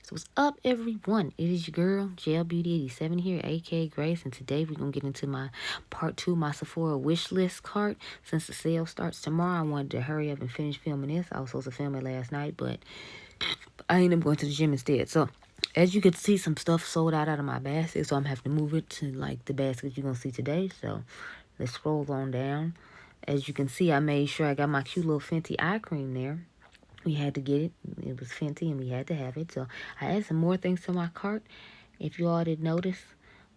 So what's up, everyone? It is your girl, JL Beauty 87 here, aka Grace, and today we're gonna get into my part 2, my Sephora Wishlist Cart. Since the sale starts tomorrow, I wanted to hurry up and finish filming this. I was supposed to film it last night, but I ended up going to the gym instead. So as you can see, some stuff sold out of my basket, so I'm having to move it to like the basket you're gonna see today. So let's scroll on down. As you can see, I made sure I got my cute little Fenty eye cream there. We had to get it. It was Fenty and we had to have it. So I added some more things to my cart, if you all didn't notice.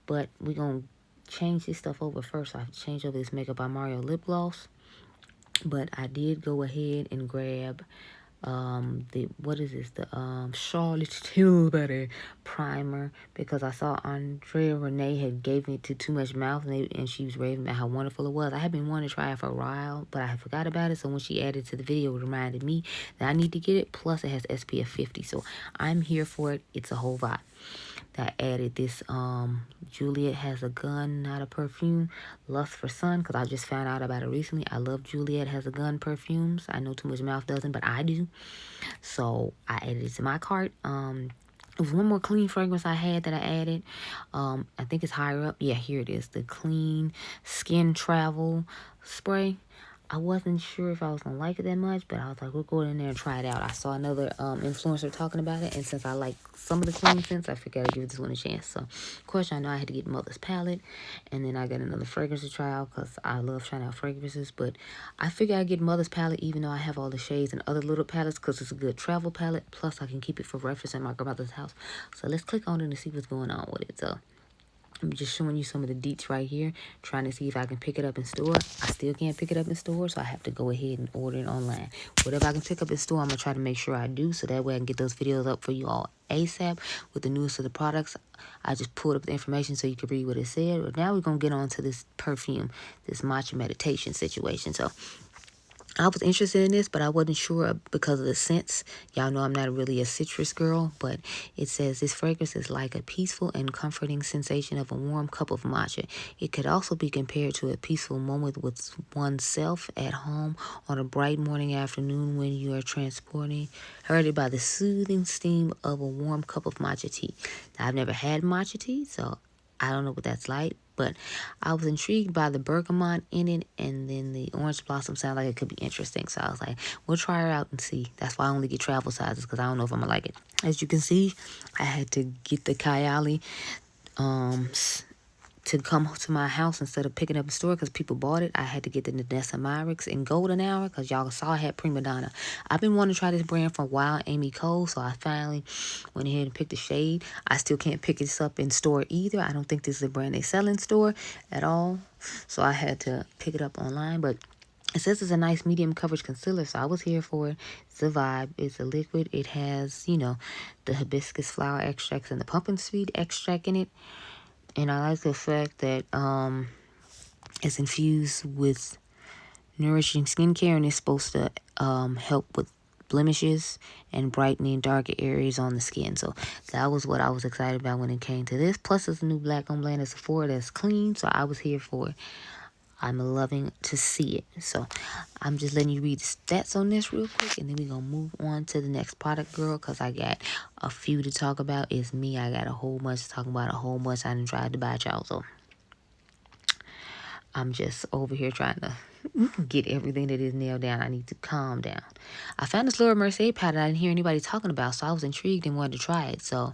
But we're going to change this stuff over first. So I have to change over this Makeup by Mario lip gloss. But I did go ahead and grab the Charlotte Tilbury primer, because I saw Andrea Renee had gave it to Too Much Mouth, and she was raving about how wonderful it was. I had been wanting to try it for a while, but I had forgot about it. So when she added to the video, it reminded me that I need to get it. Plus it has SPF 50, so I'm here for it. It's a whole vibe. I added this Juliet Has a Gun, Not a Perfume, Lust for Sun, because I just found out about it recently. I love Juliet Has a Gun perfumes. I know Too Much Mouth doesn't, but I do. So I added it to my cart. There was one more clean fragrance I had that I added. I think it's higher up. Yeah, here it is. The Clean Skin Travel Spray. I wasn't sure if I was going to like it that much, but I was like, we'll go in there and try it out. I saw another influencer talking about it, and since I like some of the clean scents, I figured I'd give this one a chance. So, of course, I know I had to get Mother's Palette, and then I got another fragrance to try out because I love trying out fragrances, but I figured I'd get Mother's Palette even though I have all the shades and other little palettes, because it's a good travel palette, plus I can keep it for reference at my grandmother's house. So let's click on it and see what's going on with it. So I'm just showing you some of the deets right here, trying to see if I can pick it up in store. I still can't pick it up in store, so I have to go ahead and order it online. Whatever I can pick up in store, I'm going to try to make sure I do, so that way I can get those videos up for you all ASAP with the newest of the products. I just pulled up the information so you can read what it said. But now we're going to get on to this perfume, this matcha meditation situation. So I was interested in this, but I wasn't sure because of the scents. Y'all know I'm not really a citrus girl, but it says this fragrance is like a peaceful and comforting sensation of a warm cup of matcha. It could also be compared to a peaceful moment with oneself at home on a bright morning afternoon when you are hurried by the soothing steam of a warm cup of matcha tea. Now, I've never had matcha tea, so I don't know what that's like, but I was intrigued by the bergamot in it, and then the orange blossom sounded like it could be interesting. So I was like, we'll try her out and see. That's why I only get travel sizes, because I don't know if I'm going to like it. As you can see, I had to get the Kylie to come to my house instead of picking up in store because people bought it. I had to get the Nadessa Myrix in golden hour because y'all saw I had Prima Donna. I've been wanting to try this brand for a while, Amy Cole, so I finally went ahead and picked the shade. I still can't pick this up in store either. I don't think this is a brand they sell in store at all, so I had to pick it up online. But it says it's a nice medium coverage concealer, so I was here for it. It's a vibe. It's a liquid. It has, you know, the hibiscus flower extracts and the pumpkin seed extract in it. And I like the fact that it's infused with nourishing skincare, and it's supposed to help with blemishes and brightening darker areas on the skin. So that was what I was excited about when it came to this. Plus, it's a new black on blend at Sephora that's clean, so I was here for it. I'm loving to see it. So I'm just letting you read the stats on this real quick, and then we're going to move on to the next product, girl, because I got a few to talk about. It's me. I got a whole bunch to talk about, a whole bunch I done tried to buy y'all. So I'm just over here trying to get everything that is nailed down. I need to calm down. I found this Laura Mercier powder I didn't hear anybody talking about, so I was intrigued and wanted to try it. So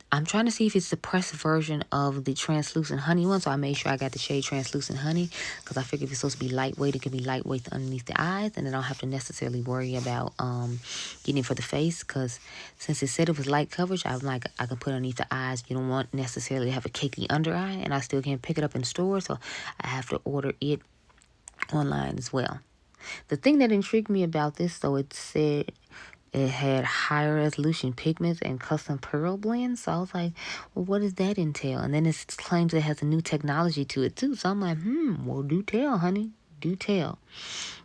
I'm trying to see if it's the pressed version of the translucent honey one. So I made sure I got the shade translucent honey, because I figured if it's supposed to be lightweight, it can be lightweight underneath the eyes, and then I don't have to necessarily worry about getting it for the face, because since it said it was light coverage, I'm like, I can put it underneath the eyes. You don't want necessarily to have a cakey under eye, and I still can't pick it up in store, so I have to order it online as well. The thing that intrigued me about this, though, it said it had higher resolution pigments and custom pearl blends. So I was like, well, what does that entail? And then it claims it has a new technology to it too. So I'm like, well, do tell, honey. Do tell.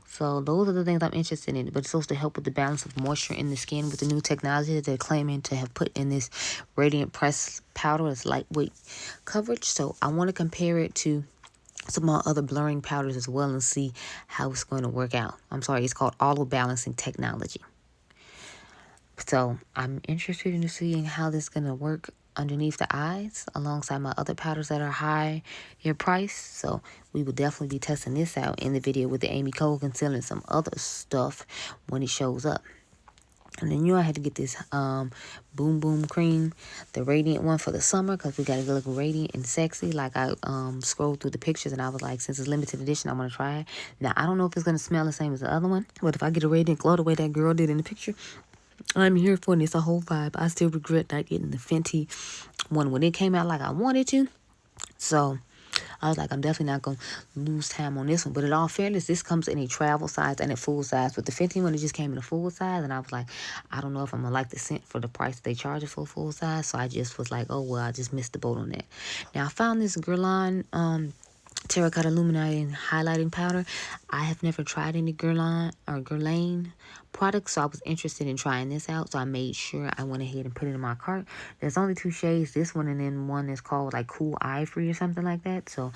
So those are the things I'm interested in. But it's supposed to help with the balance of moisture in the skin with the new technology that they're claiming to have put in this Radiant Press powder as lightweight coverage. So I want to compare it to some other blurring powders as well and see how it's going to work out. I'm sorry, it's called auto balancing technology. So I'm interested in seeing how this is going to work underneath the eyes alongside my other powders that are high your price. So we will definitely be testing this out in the video with the Amy Cole concealer and some other stuff when it shows up. And then I had to get this Boom Boom cream, the radiant one for the summer, because we got to look radiant and sexy. Like I scrolled through the pictures and I was like, since it's limited edition, I want to try it. Now I don't know if it's going to smell the same as the other one, but if I get a radiant glow the way that girl did in the picture, I'm here for it. And it's a whole vibe. I still regret not getting the Fenty one when it came out like I wanted to. So I was like, I'm definitely not going to lose time on this one. But in all fairness, this comes in a travel size and a full size. But the Fenty one, it just came in a full size. And I was like, I don't know if I'm going to like the scent for the price they charge it for full size. So I just was like, oh, well, I just missed the boat on that. Now, I found this Guerlain terracotta illuminating highlighting powder. I have never tried any Guerlain products, so I was interested in trying this out. So I made sure I went ahead and put it in my cart. There's only 2 shades, this one and then one that's called like Cool Ivory or something like that. So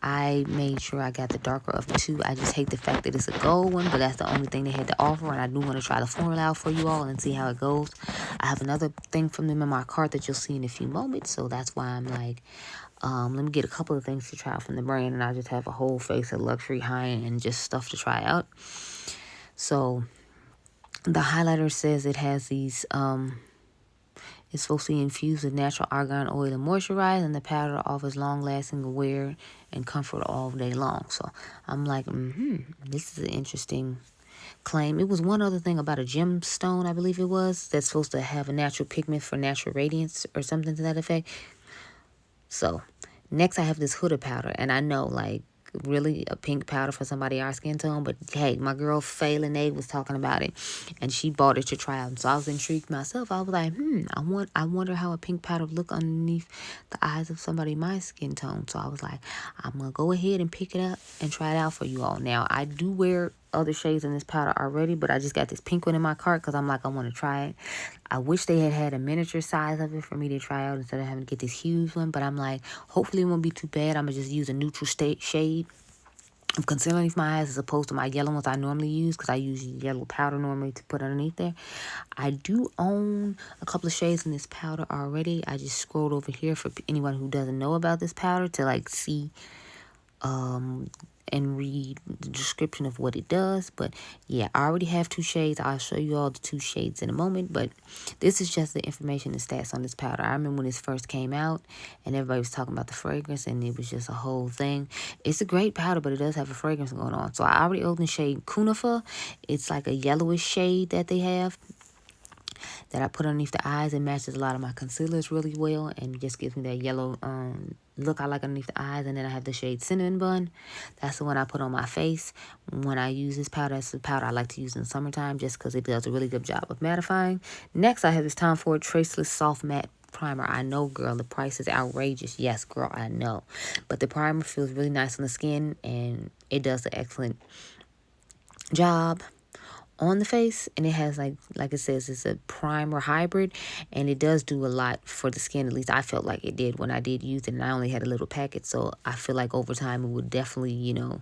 I made sure I got the darker of the 2. I just hate the fact that it's a gold one, but that's the only thing they had to offer. And I do want to try the formula out for you all and see how it goes. I have another thing from them in my cart that you'll see in a few moments. So that's why I'm like, let me get a couple of things to try out from the brand, and I just have a whole face of luxury high-end and just stuff to try out. So the highlighter says it has these, it's supposed to be infused with natural argan oil and moisturize, and the powder offers long-lasting wear and comfort all day long. So I'm like, this is an interesting claim. It was one other thing about a gemstone, I believe it was, that's supposed to have a natural pigment for natural radiance or something to that effect. So next I have this Huda powder, and I know, like, really a pink powder for somebody our skin tone, but hey, my girl Faye Lene was talking about it and she bought it to try out. So I was intrigued myself. I was like, I wonder how a pink powder would look underneath the eyes of somebody my skin tone. So I was like, I'm gonna go ahead and pick it up and try it out for you all. Now I do wear other shades in this powder already, but I just got this pink one in my cart because I'm like, I want to try it. I wish they had a miniature size of it for me to try out instead of having to get this huge one, but I'm like, hopefully it won't be too bad. I'm gonna just use a neutral shade of concealer underneath my eyes as opposed to my yellow ones I normally use, because I use yellow powder normally to put underneath there. I do own a couple of shades in this powder already. I just scrolled over here for anyone who doesn't know about this powder to like see and read the description of what it does. But yeah, I already have 2 shades. I'll show you all the 2 shades in a moment, but this is just the information and stats on this powder. I remember when this first came out and everybody was talking about the fragrance and it was just a whole thing. It's a great powder, but it does have a fragrance going on. So I already owned the shade Cunifer. It's like a yellowish shade that they have that I put underneath the eyes. It matches a lot of my concealers really well and just gives me that yellow look I like underneath the eyes. And then I have the shade Cinnamon Bun. That's the one I put on my face when I use this powder. That's the powder I like to use in the summertime just because it does a really good job of mattifying. Next, I have this Tom Ford Traceless Soft Matte Primer. I know, girl, the price is outrageous. Yes, girl, I know. But the primer feels really nice on the skin and it does an excellent job on the face, and it has like it says, it's a primer hybrid, and it does do a lot for the skin. At least I felt like it did when I did use it, and I only had a little packet, so I feel like over time it would definitely, you know,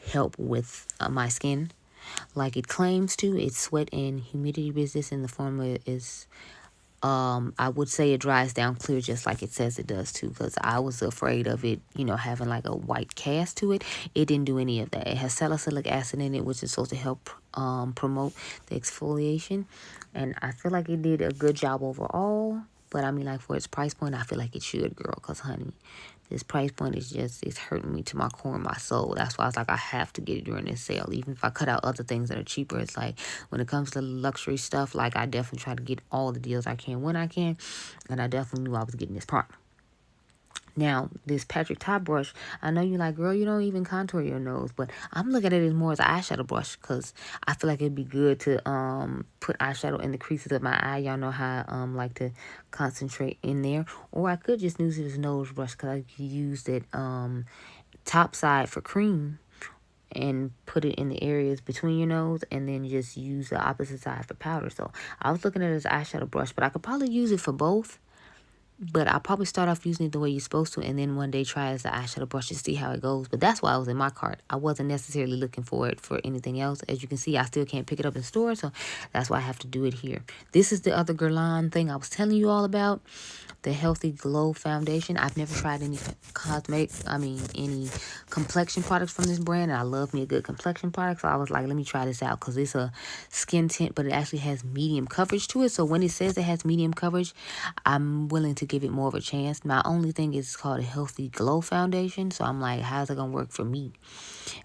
help with my skin like it claims to. It's sweat and humidity resistant. The formula is I would say it dries down clear just like it says it does too, because I was afraid of it, you know, having like a white cast to it. It didn't do any of that. It has salicylic acid in it, which is supposed to help promote the exfoliation, and I feel like it did a good job overall. But I mean, like, for its price point, I feel like it should, girl, because honey, this price point is just, it's hurting me to my core of my soul. That's why I was like, I have to get it during this sale. Even if I cut out other things that are cheaper, it's like, when it comes to luxury stuff, like, I definitely try to get all the deals I can when I can. And I definitely knew I was getting this part. Now, this Patrick Top brush, I know you're like, girl, you don't even contour your nose, but I'm looking at it more as an eyeshadow brush because I feel like it'd be good to put eyeshadow in the creases of my eye. Y'all know how I like to concentrate in there. Or I could just use it as a nose brush because I could use that top side for cream and put it in the areas between your nose, and then just use the opposite side for powder. So I was looking at it as an eyeshadow brush, but I could probably use it for both. But I'll probably start off using it the way you're supposed to, and then one day try as the eyeshadow brush to see how it goes. But that's why it was in my cart. I wasn't necessarily looking for it for anything else. As you can see, I still can't pick it up in store, so that's why I have to do it here. This is the other Guerlain thing I was telling you all about, the Healthy Glow Foundation. I've never tried any any complexion products from this brand, and I love me a good complexion product, so I was like, let me try this out, because it's a skin tint, but it actually has medium coverage to it. So when it says it has medium coverage, I'm willing to give it more of a chance. My only thing is it's called a Healthy Glow Foundation, so I'm like, how's it gonna work for me?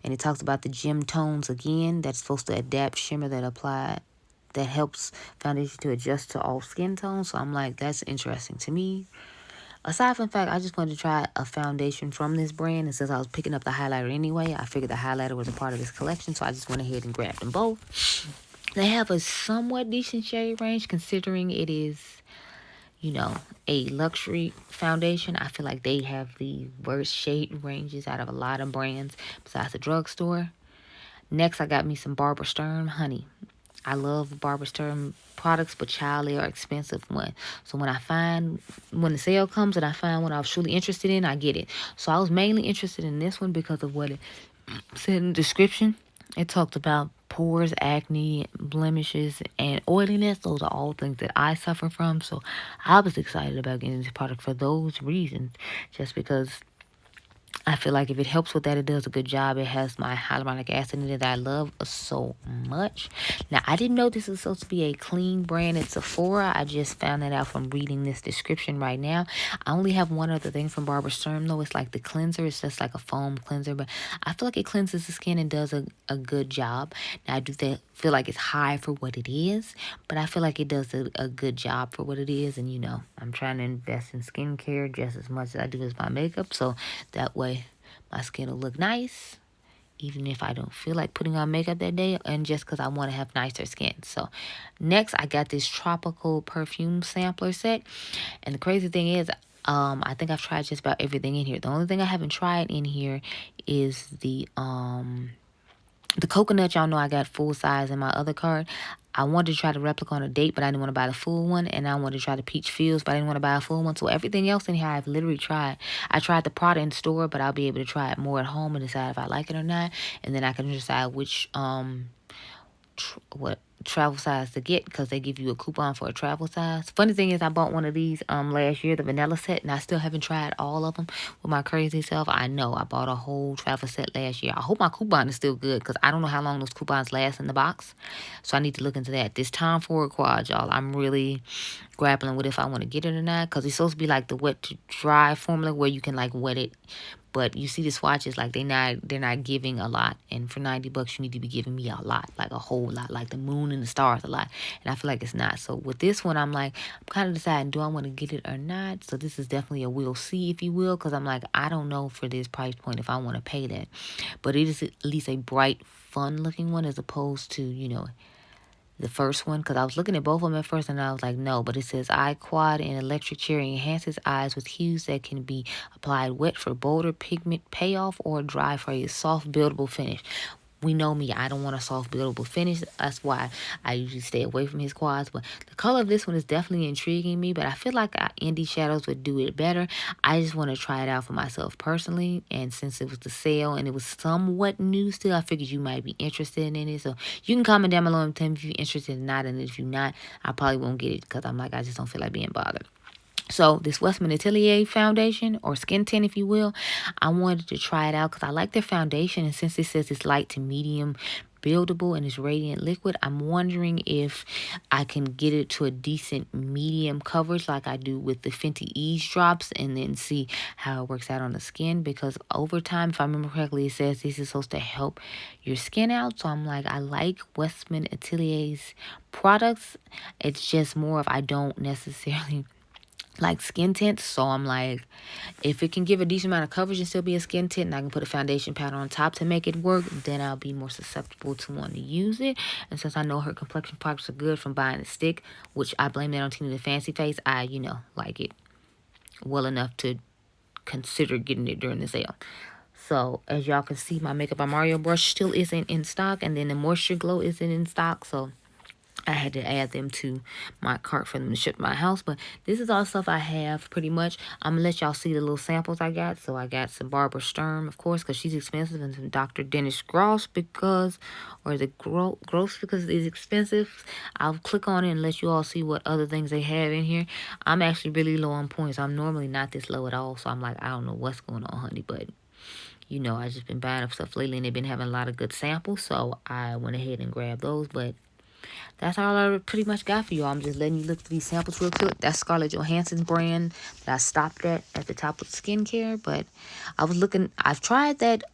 And it talks about the gem tones again, that's supposed to adapt shimmer that helps foundation to adjust to all skin tones. So I'm like, that's interesting to me. Aside from the fact, I just wanted to try a foundation from this brand. And since I was picking up the highlighter anyway, I figured the highlighter was a part of this collection. So I just went ahead and grabbed them both. They have a somewhat decent shade range considering it is, you know, a luxury foundation. I feel like they have the worst shade ranges out of a lot of brands besides the drugstore. Next, I got me some Barbara Sturm honey. I love Barbara Sturm products, but child, they are expensive one. So when the sale comes and I find what I was truly interested in, I get it. So I was mainly interested in this one because of what it said in the description. It talked about pores, acne, blemishes, and oiliness. Those are all things that I suffer from. So I was excited about getting this product for those reasons, just because I feel like if it helps with that, it does a good job. It has my hyaluronic acid in it that I love so much. Now, I didn't know this was supposed to be a clean brand at Sephora. I just found that out from reading this description right now. I only have one other thing from Barbara Sturm, though. It's like the cleanser. It's just like a foam cleanser. But I feel like it cleanses the skin and does a good job. Now, I do feel like it's high for what it is. But I feel like it does a good job for what it is. And, you know, I'm trying to invest in skincare just as much as I do as my makeup. So that way my skin will look nice, even if I don't feel like putting on makeup that day, and just because I want to have nicer skin. So next, I got this tropical perfume sampler set. And the crazy thing is, I think I've tried just about everything in here. The only thing I haven't tried in here is the coconut. Y'all know I got full size in my other card. I wanted to try the replica on a date, but I didn't want to buy the full one. And I wanted to try the peach fizz, but I didn't want to buy a full one. So everything else in here I've literally tried. I tried the product in store, but I'll be able to try it more at home and decide if I like it or not. And then I can decide which travel size to get, because they give you a coupon for a travel size. Funny thing is, I bought one of these last year, the vanilla set, and I still haven't tried all of them with my crazy self. I know I bought a whole travel set last year. I hope my coupon is still good, because I don't know how long those coupons last in the box. So I need to look into that. This Time Forward quad, y'all, I'm really grappling with if I want to get it or not, because it's supposed to be like the wet to dry formula where you can like wet it. But you see the swatches, like they're not giving a lot. And for $90, you need to be giving me a lot, like a whole lot, like the moon and the stars a lot. And I feel like it's not. So with this one, I'm kind of deciding, do I want to get it or not? So this is definitely a we'll see, if you will, because I'm like, I don't know for this price point if I want to pay that. But it is at least a bright, fun looking one, as opposed to, you know, the first one, because I was looking at both of them at first and I was like, no. But it says eye quad and electric cherry enhances eyes with hues that can be applied wet for bolder pigment payoff or dry for a soft buildable finish. We know me, I don't want a soft buildable finish. That's why I usually stay away from his quads. But the color of this one is definitely intriguing me, but I feel like Indie Shadows would do it better. I just want to try it out for myself personally, and since it was the sale and it was somewhat new still, I figured you might be interested in it. So you can comment down below and tell me if you're interested or not, and if you're not, I probably won't get it, because I'm like, I just don't feel like being bothered. So this Westman Atelier foundation, or skin tint if you will, I wanted to try it out because I like their foundation. And since it says it's light to medium buildable and it's radiant liquid, I'm wondering if I can get it to a decent medium coverage like I do with the Fenty Ease drops, and then see how it works out on the skin. Because over time, if I remember correctly, it says this is supposed to help your skin out. So I'm like, I like Westman Atelier's products. It's just more of, I don't necessarily like skin tints. So I'm like, if it can give a decent amount of coverage and still be a skin tint, and I can put a foundation powder on top to make it work, then I'll be more susceptible to wanting to use it. And since I know her complexion products are good from buying a stick, which I blame that on Tina the Fancy Face, I, you know, like it well enough to consider getting it during the sale. So as y'all can see, my Makeup by Mario brush still isn't in stock, and then the Moisture Glow isn't in stock. So I had to add them to my cart for them to ship to my house. But this is all stuff I have pretty much. I'm going to let y'all see the little samples I got. So I got some Barbara Sturm, of course, because she's expensive. And some Dr. Dennis Gross because, or the Gross because it's expensive. I'll click on it and let you all see what other things they have in here. I'm actually really low on points. I'm normally not this low at all. So I'm like, I don't know what's going on, honey. But, you know, I just been buying up stuff lately. And they've been having a lot of good samples. So I went ahead and grabbed those. But that's all I pretty much got for you. I'm just letting you look at these samples real quick. That's Scarlett Johansson's brand that I stopped at the top of skincare. But I was looking, I've tried that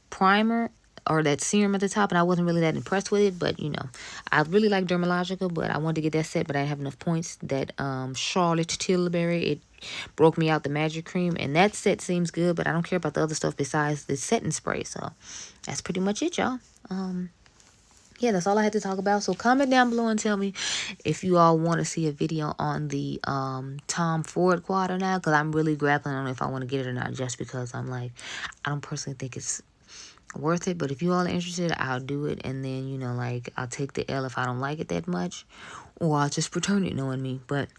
primer or that serum at the top, and I wasn't really that impressed with it. But, you know, I really like Dermalogica, but I wanted to get that set, but I didn't have enough points. That Charlotte Tilbury, it broke me out the magic cream, and that set seems good, but I don't care about the other stuff besides the setting spray. So that's pretty much it, y'all. Yeah, that's all I had to talk about. So comment down below and tell me if you all want to see a video on the Tom Ford quad or not, because I'm really grappling on if I want to get it or not, just because I'm like, I don't personally think it's worth it. But if you all are interested, I'll do it, and then, you know, like, I'll take the L if I don't like it that much, or I'll just return it, knowing me. But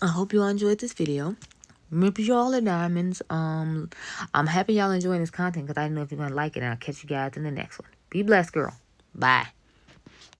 I hope you all enjoyed this video. Remember, y'all are diamonds. I'm happy y'all enjoying this content, because I don't know if you're going to like it, and I'll catch you guys in the next one. Be blessed, girl. Bye.